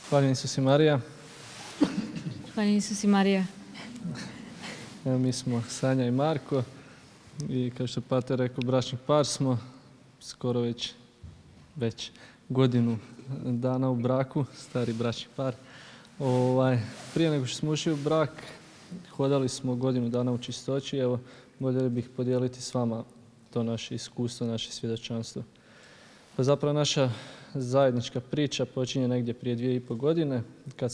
Hvala Isus i Marija. Hvala Isus i Marija. Evo, mi smo Sanja i Marko i kao što Pater rekao, bračni par smo, skoro već godinu dana u braku, stari bračni par. Prije nego što smo ušli u brak, hodali smo godinu dana u čistoći. Evo, voljeli bih podijeliti s vama to naše iskustvo, naše svjedočanstvo. Pa zapravo naša zajednička priča počinje negdje prije 2,5 godine kad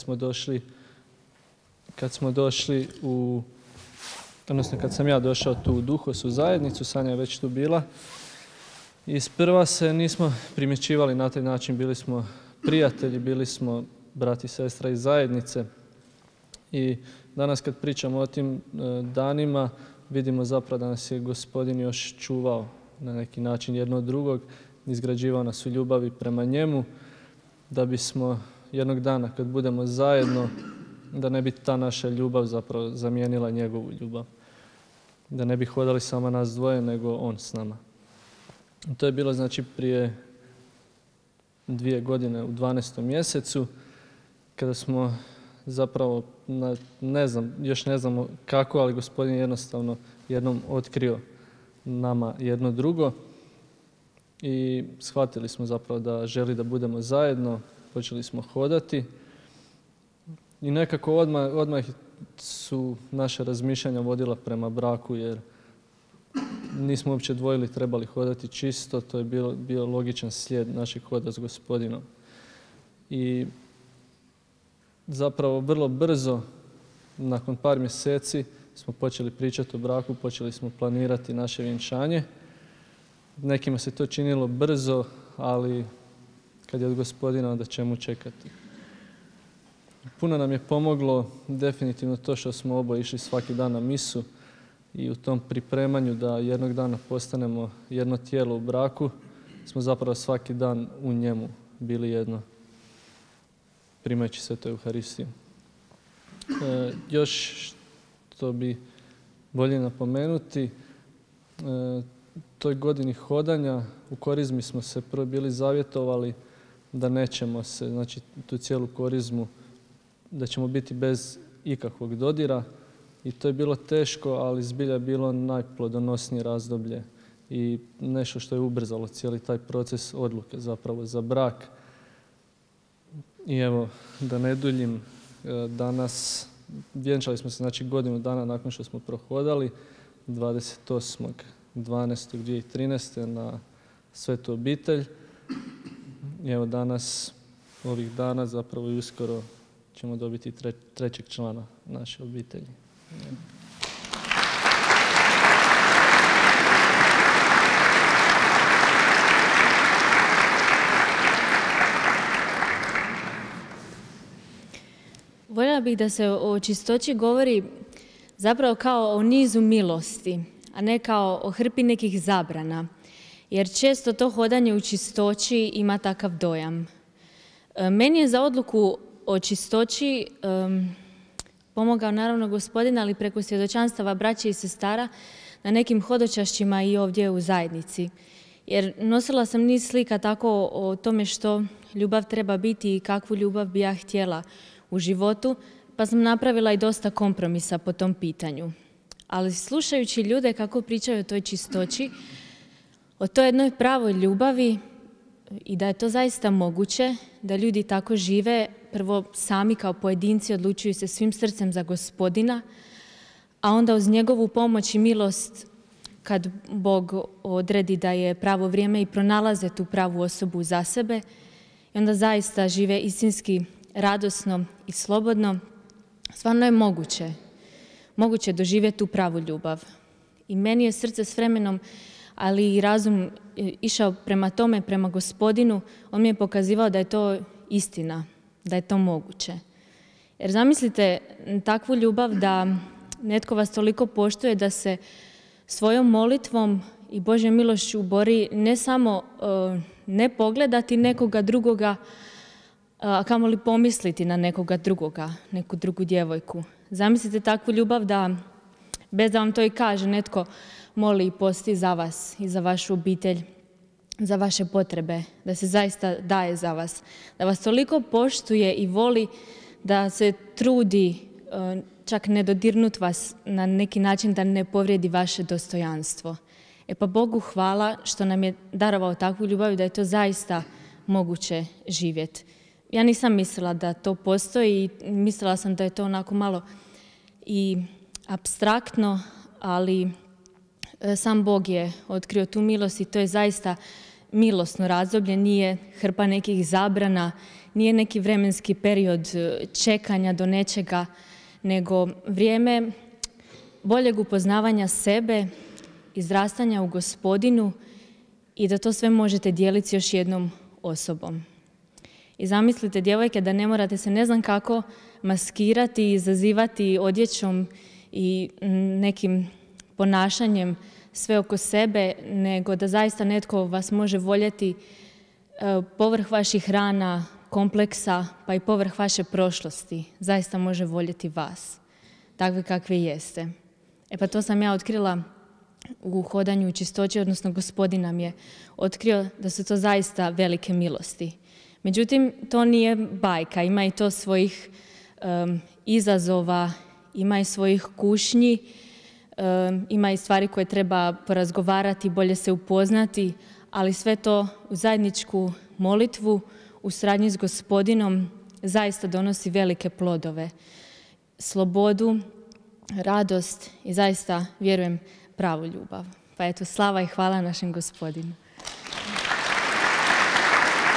sam ja došao tu u Duhos u zajednicu, Sanja je već tu bila. I sprva se nismo primjećivali na taj način, bili smo prijatelji, bili smo brat i sestra iz zajednice. I danas kad pričamo o tim danima, vidimo zapravo da nas je Gospodin još čuvao na neki način jedno od drugog, izgrađivao nas u ljubavi prema njemu, da bismo jednog dana kad budemo zajedno, da ne bi ta naša ljubav zapravo zamijenila njegovu ljubav. Da ne bi hodali samo nas dvoje, nego on s nama. To je bilo znači prije 2 godine u 12. mjesecu, kada smo zapravo, još ne znamo kako, ali Gospodin je jednostavno jednom otkrio nama jedno drugo. I shvatili smo zapravo da želi da budemo zajedno, počeli smo hodati. I nekako odmah su naše razmišljanja vodila prema braku, jer nismo uopće dvojili trebali hodati čisto, to je bio logičan slijed našeg hoda s Gospodinom. I zapravo vrlo brzo, nakon par mjeseci, smo počeli pričati o braku, počeli smo planirati naše vjenčanje. Nekima se to činilo brzo, ali kad je od Gospodina, onda čemu čekati. Puno nam je pomoglo definitivno to što smo oboje išli svaki dan na misu i u tom pripremanju da jednog dana postanemo jedno tijelo u braku, smo zapravo svaki dan u njemu bili jedno, primajući Svetu Euharistiju. Još što bi bolje napomenuti, toj godini hodanja u korizmi smo se prvo bili zavjetovali da nećemo se, znači tu cijelu korizmu, da ćemo biti bez ikakvog dodira. I to je bilo teško, ali zbilja je bilo najplodonosnije razdoblje i nešto što je ubrzalo cijeli taj proces odluke zapravo za brak. I evo, da ne duljim, danas vjenčali smo se znači godinu dana nakon što smo prohodali, 28.12.2013. na Svetu obitelj. I evo danas, ovih dana zapravo i uskoro ćemo dobiti trećeg člana naše obitelji. Voljela bih da se o čistoći govori zapravo kao o nizu milosti, a ne kao o hrpi nekih zabrana. Jer često to hodanje u čistoći ima takav dojam. Meni je za odluku o čistoći pomogao naravno Gospodin, ali preko svjedočanstava braće i sestara na nekim hodočašćima i ovdje u zajednici. Jer nosila sam niz slika tako o tome što ljubav treba biti i kakvu ljubav bi ja htjela u životu, pa sam napravila i dosta kompromisa po tom pitanju. Ali slušajući ljude kako pričaju o toj čistoći, o toj jednoj pravoj ljubavi i da je to zaista moguće, da ljudi tako žive, prvo sami kao pojedinci odlučuju se svim srcem za Gospodina, a onda uz njegovu pomoć i milost, kad Bog odredi da je pravo vrijeme i pronalaze tu pravu osobu za sebe, i onda zaista žive istinski radosno i slobodno, stvarno je moguće doživjeti tu pravu ljubav. I meni je srce s vremenom, ali i razum išao prema tome, prema Gospodinu. On mi je pokazivao da je to istina, da je to moguće. Jer zamislite takvu ljubav da netko vas toliko poštuje da se svojom molitvom i Božjom milošću bori ne samo ne pogledati nekoga drugoga, a kamoli pomisliti na nekoga drugoga, neku drugu djevojku. Zamislite takvu ljubav da, bez da vam to i kaže, netko moli i posti za vas i za vašu obitelj za vaše potrebe, da se zaista daje za vas, da vas toliko poštuje i voli da se trudi čak ne dodirnut vas na neki način da ne povrijedi vaše dostojanstvo. E pa Bogu hvala što nam je darovao takvu ljubav i da je to zaista moguće živjeti. Ja nisam mislila da to postoji i mislila sam da je to onako malo i apstraktno, ali sam Bog je otkrio tu milost i to je zaista milosno razdoblje, nije hrpa nekih zabrana, nije neki vremenski period čekanja do nečega, nego vrijeme boljeg upoznavanja sebe, izrastanja u Gospodinu i da to sve možete dijeliti s još jednom osobom. I zamislite, djevojke, da ne morate se ne znam kako maskirati i izazivati odjećom i nekim ponašanjem sve oko sebe, nego da zaista netko vas može voljeti povrh vaših rana, kompleksa, pa i povrh vaše prošlosti. Zaista može voljeti vas, takve kakve jeste. E pa to sam ja otkrila u hodanju u čistoći, odnosno Gospodin nam je otkrio da su to zaista velike milosti. Međutim, to nije bajka, ima i to svojih izazova, ima i svojih kušnji, ima i stvari koje treba porazgovarati, bolje se upoznati, ali sve to u zajedničku molitvu, u suradnji s Gospodinom, zaista donosi velike plodove. Slobodu, radost i zaista, vjerujem, pravu ljubav. Pa eto, slava i hvala našem Gospodinu.